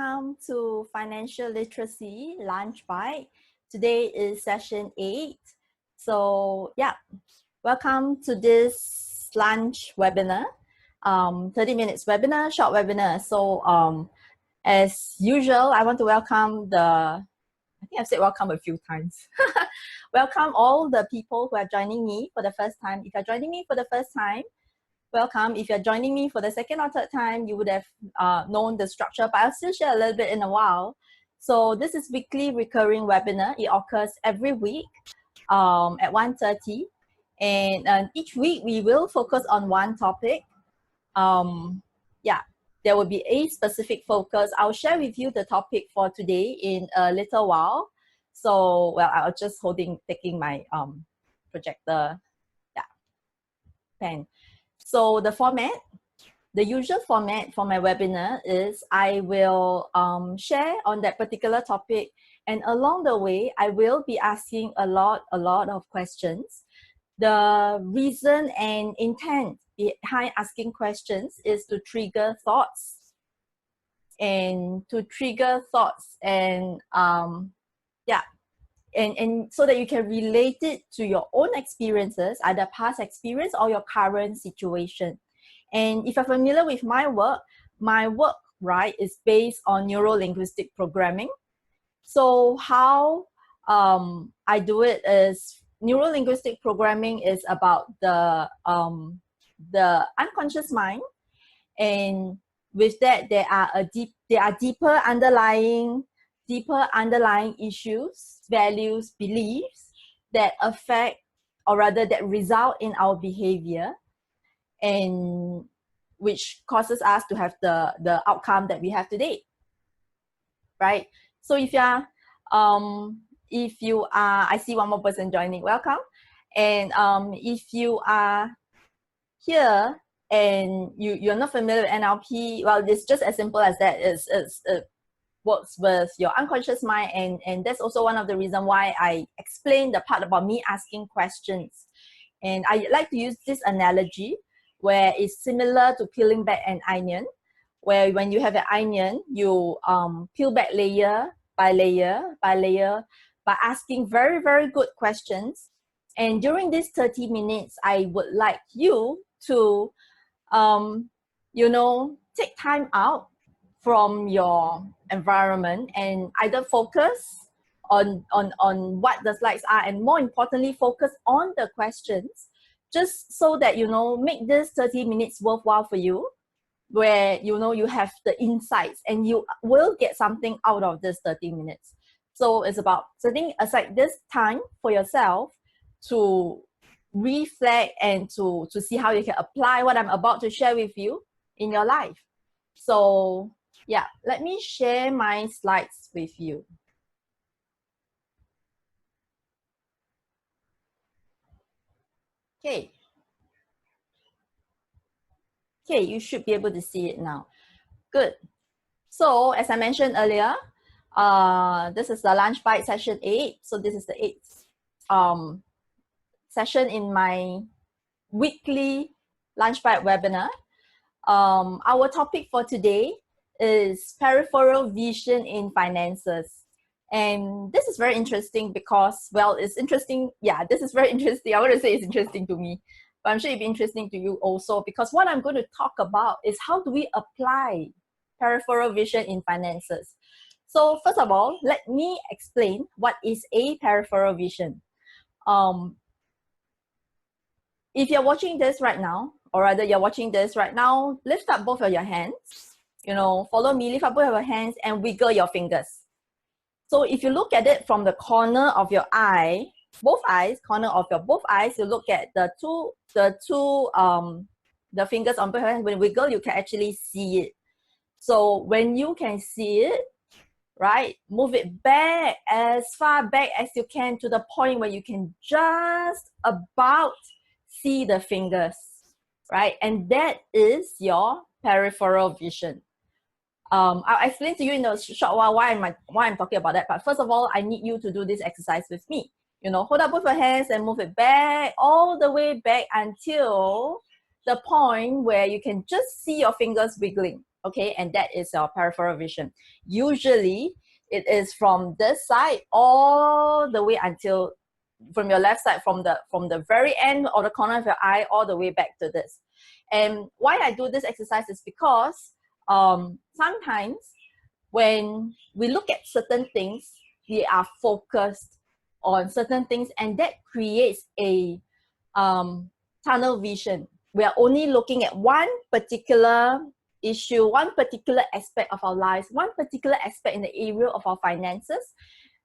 welcome to Financial Literacy Lunch Bite. Today is session 8. So yeah, welcome to this lunch webinar, 30 minutes webinar, short webinar. So as usual, I want to welcome I think I've said welcome a few times. Welcome all the people who are joining me for the first time. If you're joining me for the first time, welcome. If you're joining me for the second or third time, you would have known the structure, but I'll still share a little bit in a while. So this is weekly recurring webinar. It occurs every week at 1:30. And each week we will focus on one topic. Yeah, there will be a specific focus. I'll share with you the topic for today in a little while. So, well, I'll just taking my projector, pen. So the format, the usual format for my webinar is I will share on that particular topic, and along the way, I will be asking a lot of questions. The reason and intent behind asking questions is to trigger thoughts and and so that you can relate it to your own experiences, either past experience or your current situation. And if you're familiar with my work, right, is based on neuro-linguistic programming. So how I do it is, neuro-linguistic programming is about the unconscious mind, and with that there are deeper underlying issues, values, beliefs that affect, or rather that result in our behavior, and which causes us to have the outcome that we have today, right? So if you are, I see one more person joining, welcome. And if you are here and you're not familiar with NLP, well, it's just as simple as that. It works with your unconscious mind, and that's also one of the reasons why I explained the part about me asking questions. And I like to use this analogy where it's similar to peeling back an onion, where when you have an onion, you peel back layer by layer by layer by asking very, very good questions. And during these 30 minutes, I would like you to, take time out from your environment and either focus on what the slides are, and more importantly, focus on the questions, just so that, make this 30 minutes worthwhile for you, where, you have the insights and you will get something out of this 30 minutes. So it's about setting aside this time for yourself to reflect and to see how you can apply what I'm about to share with you in your life. So yeah, let me share my slides with you. Okay, you should be able to see it now. Good. So as I mentioned earlier, this is the Lunch Bite session 8. So this is the 8th session in my weekly Lunch Bite webinar. Our topic for today is peripheral vision in finances. And this is very interesting because, well, it's interesting. Yeah, this is very interesting. I want to say it's interesting to me, but I'm sure it'll be interesting to you also, because what I'm going to talk about is how do we apply peripheral vision in finances. So first of all, let me explain what is a peripheral vision. If you're watching this right now, or rather you're watching this right now, lift up both of your hands. Follow me, lift up both of your hands and wiggle your fingers. So if you look at it from the corner of your eye, corner of your both eyes, you look at the fingers on both hands. When you wiggle, you can actually see it. So when you can see it, right, move it back as far back as you can to the point where you can just about see the fingers, right? And that is your peripheral vision. I'll explain to you in a short while why I'm talking about that. But first of all, I need you to do this exercise with me. Hold up both your hands and move it back, all the way back until the point where you can just see your fingers wiggling. okay? And that is your peripheral vision. Usually, it is from this side all the way until from your left side, from the very end or the corner of your eye all the way back to this. And why I do this exercise is because sometimes when we look at certain things, we are focused on certain things, and that creates a tunnel vision. We are only looking at one particular issue, one particular aspect of our lives, one particular aspect in the area of our finances.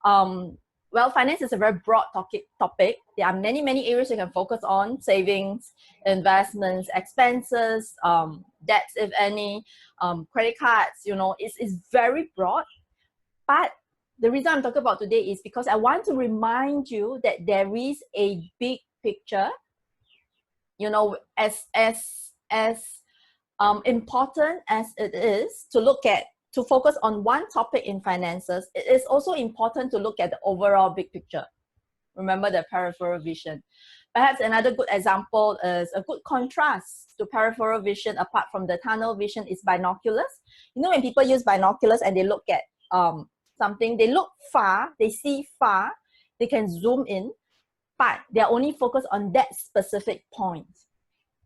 Well, finance is a very broad topic. There are many areas you can focus on: savings, investments, expenses, debts, if any, credit cards. You know, it's very broad. But the reason I'm talking about today is because I want to remind you that there is a big picture. You know, as important as it is to focus on one topic in finances, it is also important to look at the overall big picture. Remember the peripheral vision. Perhaps another good example is a good contrast to peripheral vision apart from the tunnel vision is binoculars. You know, when people use binoculars and they look at something, they look far, they see far, they can zoom in, but they're only focused on that specific point.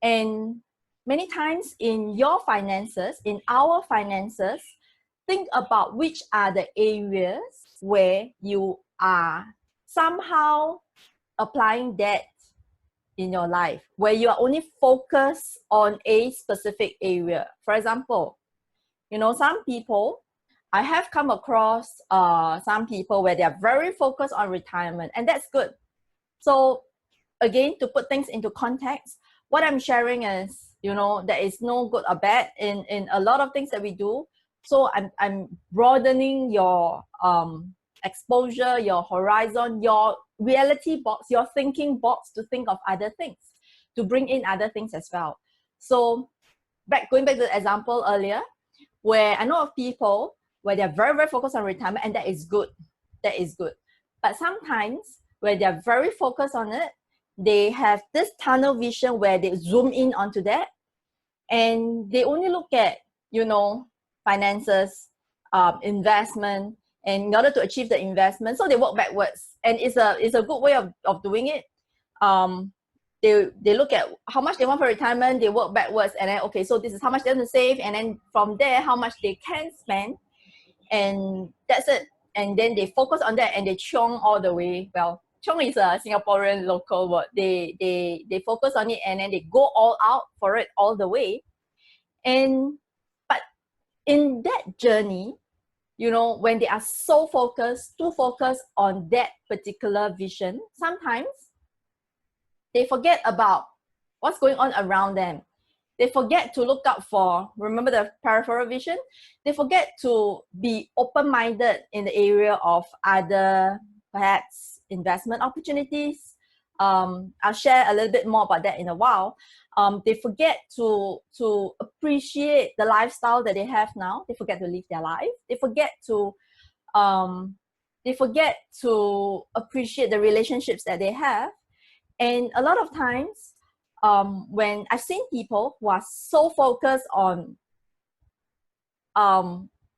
And many times in your finances, in our finances, think about which are the areas where you are somehow applying that in your life, where you are only focused on a specific area. For example, you know, some people, I have come across some people where they are very focused on retirement, and that's good. So again, to put things into context, what I'm sharing is, you know, there is no good or bad in a lot of things that we do. So I'm broadening your exposure, your horizon, your reality box, your thinking box to think of other things, to bring in other things as well. So going back to the example earlier, where I know of people where they're very focused on retirement, and that is good. That is good. But sometimes where they're very focused on it, they have this tunnel vision where they zoom in onto that, and they only look at, you know, finances, investment, and in order to achieve the investment, so they work backwards, and it's a good way of doing it. They look at how much they want for retirement, they work backwards, and then okay, so this is how much they want to save, and then from there how much they can spend, and that's it. And then they focus on that and they chiong all the way. Well, chiong is a Singaporean local word. They focus on it and then they go all out for it all the way. But in that journey, you know, when they are so too focused on that particular vision, sometimes they forget about what's going on around them. They forget to look out for, remember the peripheral vision? They forget to be open-minded in the area of other, perhaps, investment opportunities. I'll share a little bit more about that in a while. They forget to appreciate the lifestyle that they have now. They forget to live their life. They forget to appreciate the relationships that they have. And a lot of times, when I've seen people who are so focused on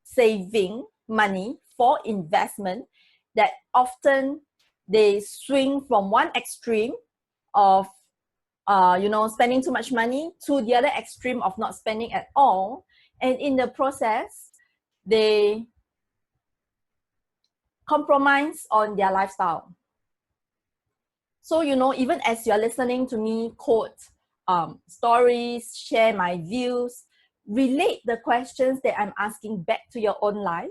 saving money for investment, that often they swing from one extreme of you know, spending too much money to the other extreme of not spending at all, and in the process they compromise on their lifestyle. So, you know, even as you're listening to me quote stories, share my views, relate the questions that I'm asking back to your own life,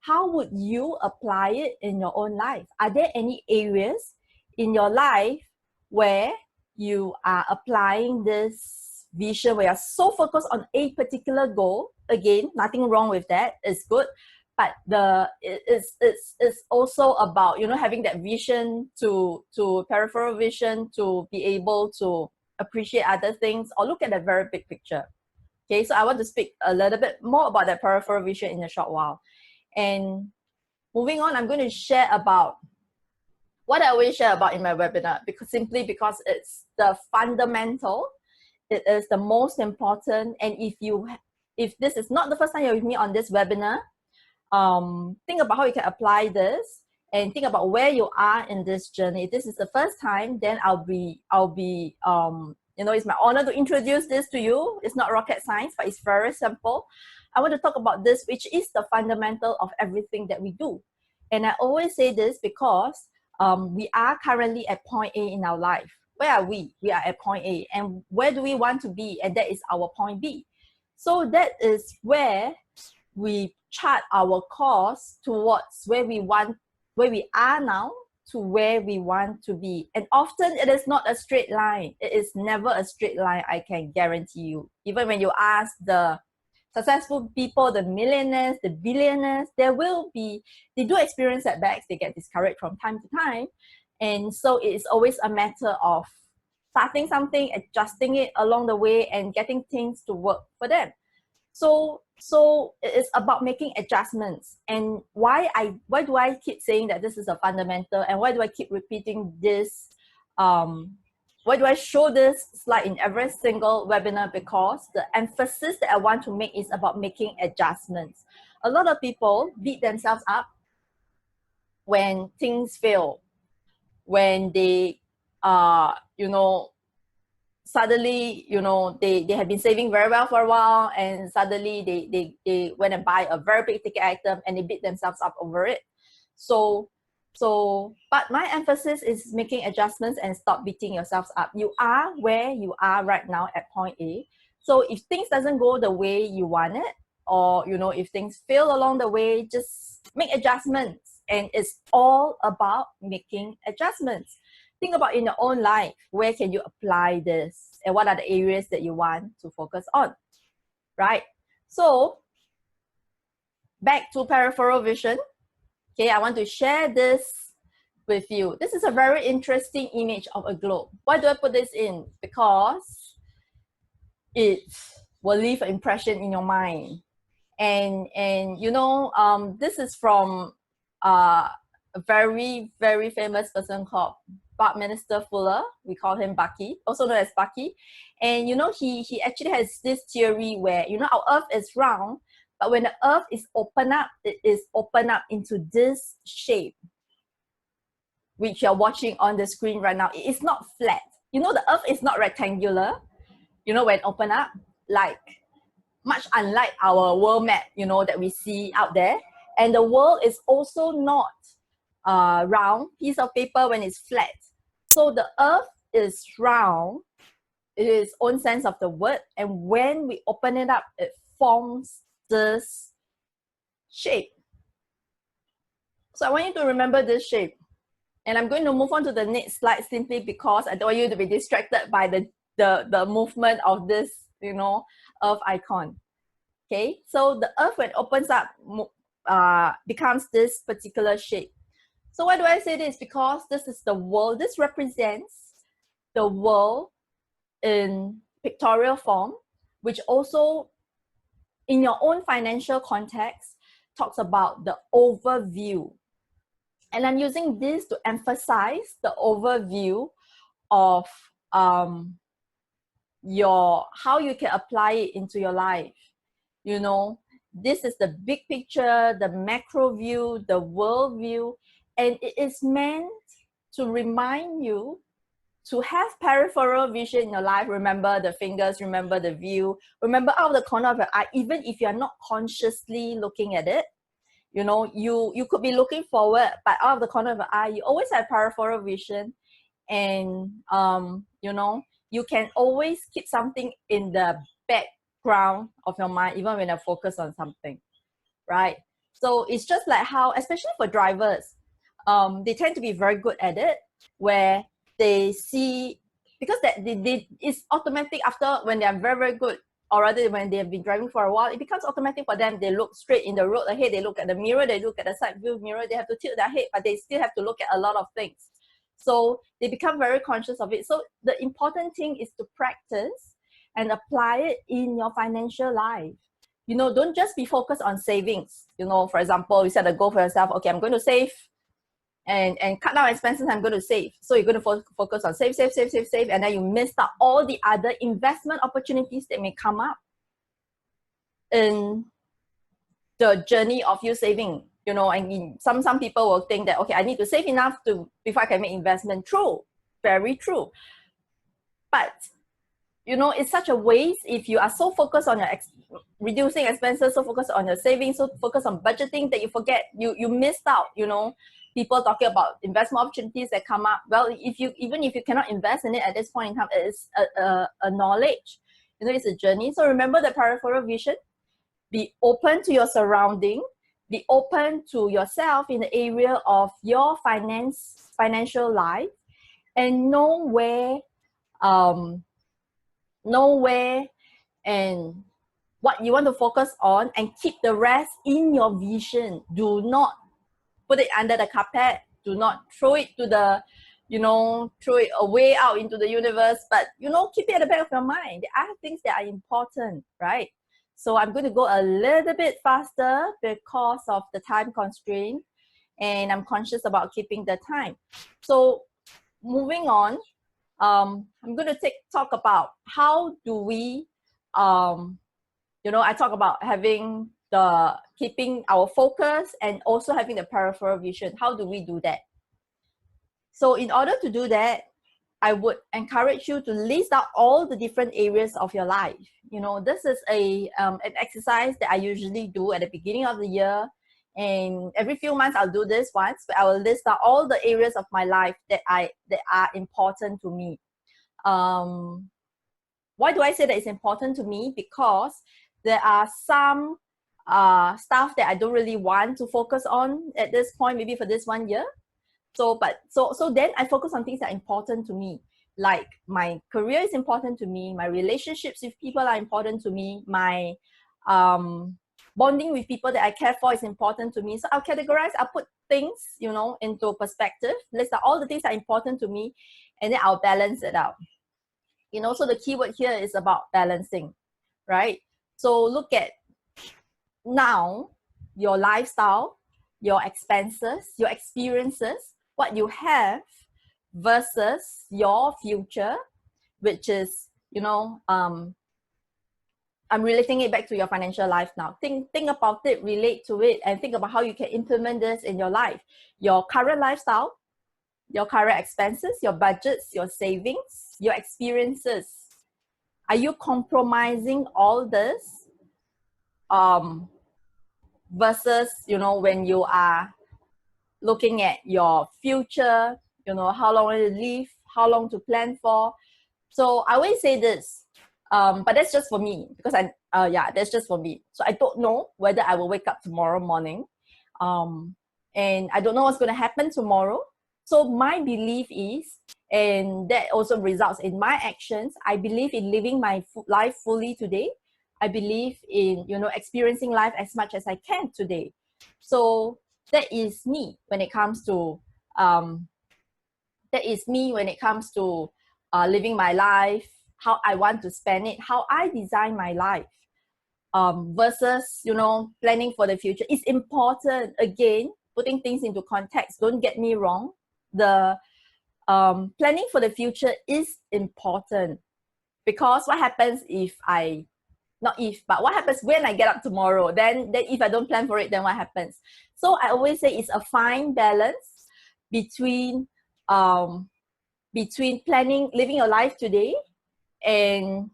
how would you apply it in your own life? Are there any areas in your life where you are applying this vision, where you're so focused on a particular goal? Again, nothing wrong with that, it's good. But it's also about, you know, having that vision to peripheral vision to be able to appreciate other things or look at the very big picture. Okay, so I want to speak a little bit more about that peripheral vision in a short while. And moving on, I'm going to share about what I always share about in my webinar, because it's the fundamental, it is the most important. And if if this is not the first time you're with me on this webinar, think about how you can apply this and think about where you are in this journey. If this is the first time, then I'll be you know, it's my honor to introduce this to you. It's not rocket science, but it's very simple. I want to talk about this, which is the fundamental of everything that we do. And I always say this because we are currently at point A in our life. Where are we? We are at point A. And where do we want to be? And that is our point B. So that is where we chart our course towards where we are now to where we want to be. And often it is not a straight line. It is never a straight line, I can guarantee you. Even when you ask the successful people, the millionaires, the billionaires, they do experience setbacks. They get discouraged from time to time. And so it is always a matter of starting something, adjusting it along the way, and getting things to work for them. So it is about making adjustments. And why do I keep saying that this is a fundamental, and why do I keep repeating this? Why do I show this slide in every single webinar? Because the emphasis that I want to make is about making adjustments. A lot of people beat themselves up when things fail, when they you know, suddenly, you know, they have been saving very well for a while, and suddenly they went and buy a very big ticket item and they beat themselves up over it. But my emphasis is making adjustments and stop beating yourselves up. You are where you are right now at point A. So if things doesn't go the way you want it, or, you know, if things fail along the way, just make adjustments. And it's all about making adjustments. Think about in your own life, where can you apply this? And what are the areas that you want to focus on, right? So back to peripheral vision. Okay, I want to share this with you. This is a very interesting image of a globe. Why do I put this in? Because it will leave an impression in your mind. And you know, this is from a very, very famous person called Buckminster Fuller. We call him Bucky, also known as Bucky. And you know, he actually has this theory where, you know, our Earth is round, but when the Earth is open up, it is open up into this shape, which you're watching on the screen right now. It is not flat. You know, the Earth is not rectangular, you know, when open up, like much unlike our world map, you know, that we see out there. And the world is also not a round piece of paper when it's flat. So the Earth is round in its own sense of the word. And when we open it up, it forms this shape. So I want you to remember this shape. And I'm going to move on to the next slide simply because I don't want you to be distracted by the movement of this, you know, Earth icon. Okay, so the Earth, when it opens up, becomes this particular shape. So why do I say this? Because this is the world. This represents the world in pictorial form, which also, in your own financial context, talks about the overview. And I'm using this to emphasize the overview of how you can apply it into your life. You know, this is the big picture, the macro view, the world view, and it is meant to remind you to have peripheral vision in your life. Remember the fingers, remember the view, remember out of the corner of your eye, even if you're not consciously looking at it. You know, you could be looking forward, but out of the corner of your eye, you always have peripheral vision. And, you know, you can always keep something in the background of your mind, even when you're focused on something, right? So it's just like how, especially for drivers, they tend to be very good at it, where they see, because it's automatic after when they're very, very good, or rather when they have been driving for a while, it becomes automatic for them. They look straight in the road ahead, they look at the mirror, they look at the side view mirror, they have to tilt their head, but they still have to look at a lot of things. So they become very conscious of it. So the important thing is to practice and apply it in your financial life. You know, don't just be focused on savings. You know, for example, you set a goal for yourself, okay, I'm going to save and cut down expenses, I'm going to save. So you're going to focus on save, and then you miss out all the other investment opportunities that may come up. in the journey of you saving. You know, I mean, some people will think that, okay, I need to save enough before I can make investment. True, very true. But you know, it's such a waste if you are so focused on your reducing expenses, so focused on your savings, so focused on budgeting that you forget, you missed out, you know, people talking about investment opportunities that come up. Well, even if you cannot invest in it at this point in time, it is a knowledge, you know, it's a journey. So remember the peripheral vision. Be open to your surrounding, be open to yourself in the area of your financial life, and know where and what you want to focus on, and keep the rest in your vision. Do not put it under the carpet. Do not throw it to the, you know, throw it away out into the universe, but, you know, keep it at the back of your mind. There are things that are important, right? So I'm going to go a little bit faster because of the time constraint, and I'm conscious about keeping the time. So moving on, I'm going to talk about how do we, you know, I talk about having keeping our focus and also having the peripheral vision. How do we do that? So in order to do that, I would encourage you to list out all the different areas of your life. You know, this is an exercise that I usually do at the beginning of the year. And every few months I'll do this once, but I will list out all the areas of my life that are important to me. Why do I say that it's important to me? Because there are some stuff that I don't really want to focus on at this point, maybe for this 1 year. So then I focus on things that are important to me. Like my career is important to me, my relationships with people are important to me, my bonding with people that I care for is important to me. So I'll categorize, I'll put things, you know, into perspective, list out all the things that are important to me, and then I'll balance it out. You know, so the keyword here is about balancing, right? So look at now your lifestyle, your expenses, your experiences, what you have versus your future, which is, you know, I'm relating it back to your financial life now. Think about it, relate to it, and think about how you can implement this in your life. Your current lifestyle, your current expenses, your budgets, your savings, your experiences. Are you compromising all this? Versus, you know, when you are looking at your future, you know, how long to live, how long to plan for. So I always say this, but that's just for me, because that's just for me. So I don't know whether I will wake up tomorrow morning, and I don't know what's going to happen tomorrow. So my belief is, and that also results in my actions, I believe in living my life fully today. I believe in, you know, experiencing life as much as I can today. So that is me when it comes to living my life, how I want to spend it, how I design my life, versus, you know, planning for the future. It's important. Again, putting things into context, don't get me wrong, the planning for the future is important, because what happens what happens when I get up tomorrow? Then if I don't plan for it, then what happens? So I always say it's a fine balance between planning, living your life today, and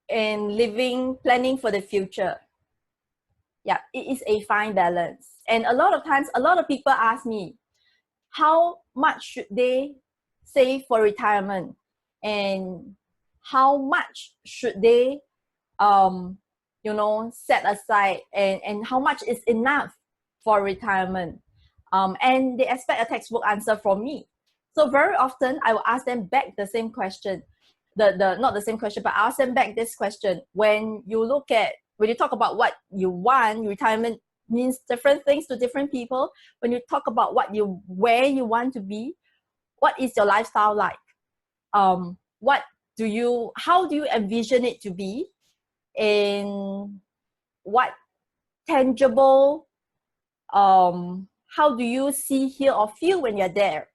planning for the future. Yeah, it is a fine balance. And a lot of times, a lot of people ask me, how much should they save for retirement, and how much should they you know, set aside, and how much is enough for retirement, and they expect a textbook answer from me. So very often I will ask them back the same question, not the same question, but I ask them back this question. When you talk about what you want, retirement means different things to different people. When you talk about where you want to be, what is your lifestyle like? How do you envision it to be? And what tangible, how do you see, hear, or feel when you're there?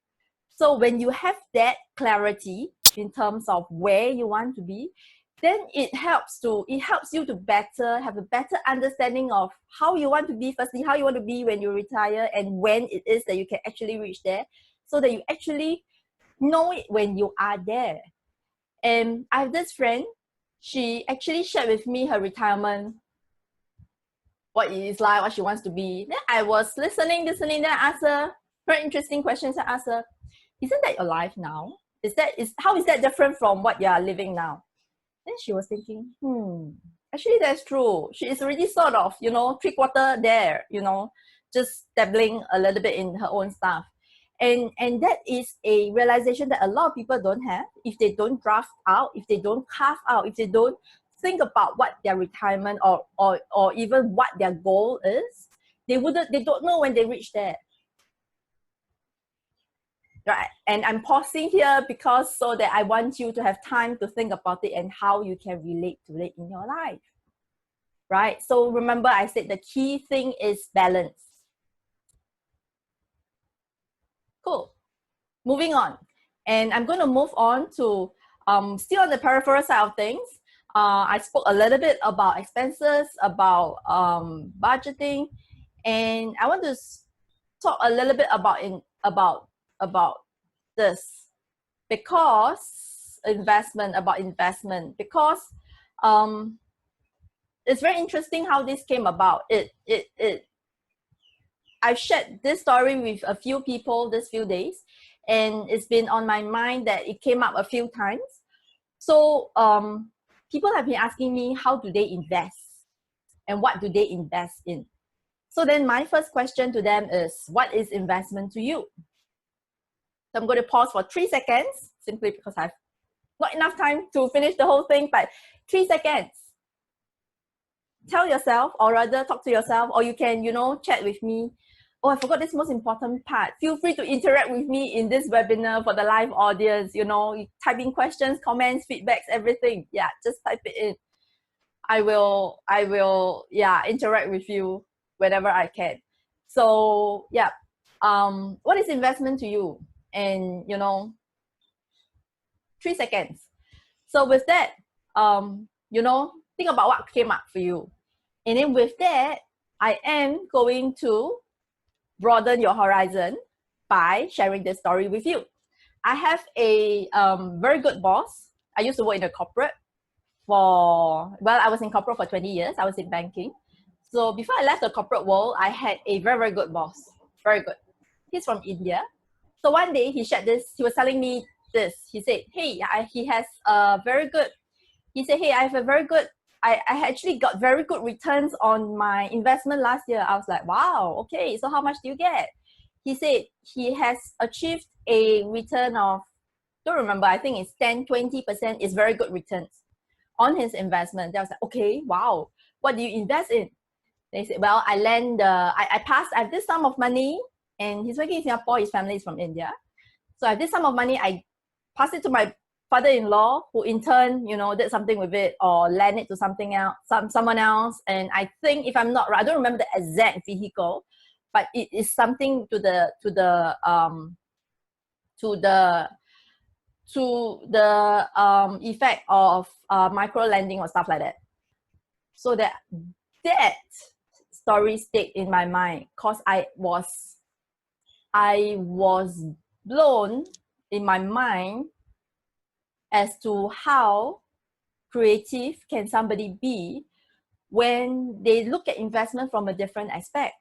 So when you have that clarity in terms of where you want to be, then it helps you to have a better understanding of how you want to be, firstly, how you want to be when you retire, and when it is that you can actually reach there, so that you actually know it when you are there. And I have this friend, she actually shared with me her retirement, what it is like, what she wants to be. Then I was listening, then I asked her very interesting questions. I asked her, isn't that your life now? How is that different from what you are living now? Then she was thinking, actually that's true. She is already sort of, 3/4 there, just dabbling a little bit in her own stuff. And that is a realization that a lot of people don't have if they don't draft out, if they don't carve out, if they don't think about what their retirement or even what their goal is. They don't know when they reach there. Right. And I'm pausing here because so that I want you to have time to think about it and how you can relate to it in your life. Right. So remember, I said the key thing is balance. Cool. Moving on. And I'm going to move on to still on the peripheral side of things. I spoke a little bit about expenses, about budgeting, and I want to talk a little bit about this, because investment, because it's very interesting how this came about. I've shared this story with a few people this few days, and it's been on my mind that it came up a few times. So people have been asking me, how do they invest and what do they invest in? So then my first question to them is, what is investment to you? So I'm going to pause for 3 seconds, simply because I've not enough time to finish the whole thing, but 3 seconds. Tell yourself, or rather talk to yourself, or you can, chat with me. Oh, I forgot this most important part. Feel free to interact with me in this webinar for the live audience. You type in questions, comments, feedbacks, everything. Yeah, just type it in. I will, interact with you whenever I can. So, yeah. What is investment to you? And, 3 seconds. So with that, think about what came up for you. And then with that, I am going to broaden your horizon by sharing this story with you. I have a very good boss. I used to work in a corporate I was in corporate for 20 years. I was in banking. So before I left the corporate world, I had a very, very good boss. Very good. He's from India. So one day he shared this, he was telling me this. He said, hey, he has a very good, he said, hey, I actually got very good returns on my investment last year. I was like, wow, okay, so how much do you get? He said he has achieved a return of, don't remember, I think it's 10-20% is very good returns on his investment. I was like, okay, wow, what do you invest in? They said, well, I have this sum of money, and he's working in Singapore, his family is from India. So I have this sum of money, I pass it to my father-in-law, who in turn, did something with it or lend it to someone else. And I think, if I'm not right, I don't remember the exact vehicle, but it is something to the effect of micro lending or stuff like that. So that story stayed in my mind, because I was blown in my mind as to how creative can somebody be when they look at investment from a different aspect.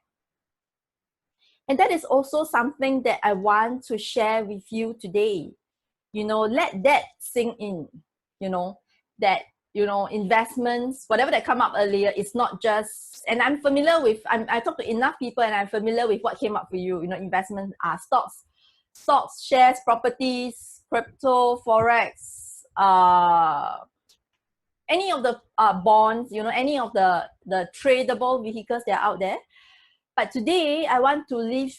And that is also something that I want to share with you today. Let that sink in, that, investments, whatever that come up earlier, it's not just, and I'm familiar with, I talk to enough people and I'm familiar with what came up for you. Investments are stocks, shares, properties, crypto, forex, any of the bonds, any of the tradable vehicles that are out there. But today I want to leave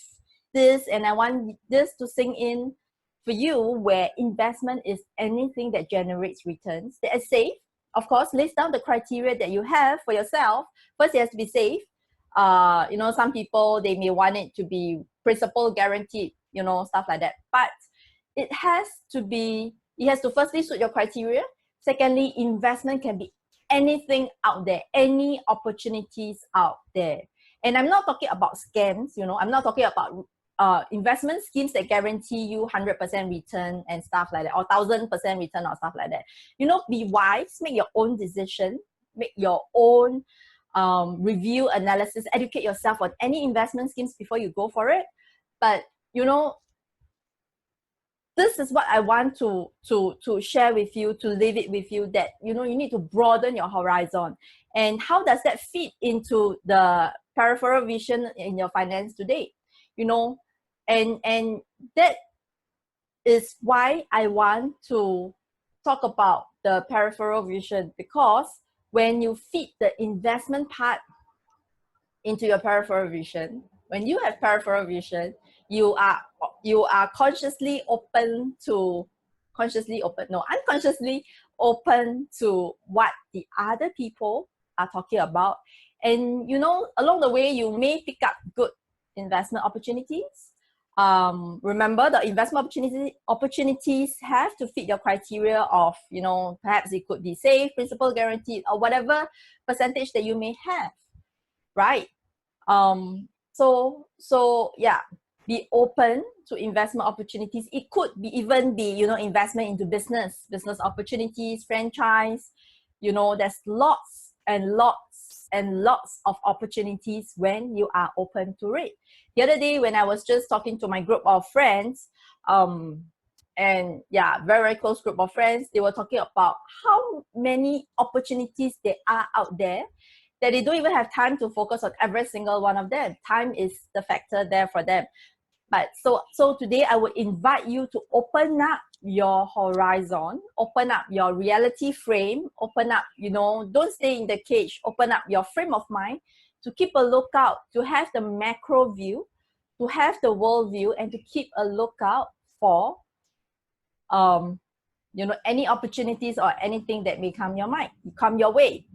this, and I want this to sink in for you, where investment is anything that generates returns, that is safe. Of course, list down the criteria that you have for yourself. First, it has to be safe. Some people, they may want it to be principal guaranteed, stuff like that. But it has to firstly suit your criteria. Secondly, investment can be anything out there, any opportunities out there. And I'm not talking about scams, you know, I'm not talking about investment schemes that guarantee you 100% return and stuff like that, or 1000% return or stuff like that. You know, be wise, make your own decision, make your own review, analysis, educate yourself on any investment schemes before you go for it. But, you know, this is what I want to share with you, to leave it with you, that, you know, you need to broaden your horizon. And how does that fit into the peripheral vision in your finance today? You know, and that is why I want to talk about the peripheral vision, because when you feed the investment part into your peripheral vision, when you have peripheral vision, you are consciously open to unconsciously open to what the other people are talking about. And, you know, along the way you may pick up good investment opportunities. Remember, the investment opportunities have to fit your criteria of, you know, perhaps it could be safe, principal guaranteed, or whatever percentage that you may have, right? So yeah, be open to investment opportunities. It could be even be, you know, investment into business opportunities, franchise. You know, there's lots and lots and lots of opportunities when you are open to it. The other day when I was just talking to my group of friends, and yeah, very, very close group of friends, they were talking about how many opportunities there are out there, that they don't even have time to focus on every single one of them. Time is the factor there for them. But so today I would invite you to open up your horizon, open up your reality frame, open up, you know, don't stay in the cage, open up your frame of mind to keep a lookout, to have the macro view, to have the world view, and to keep a lookout for you know, any opportunities or anything that may come your way.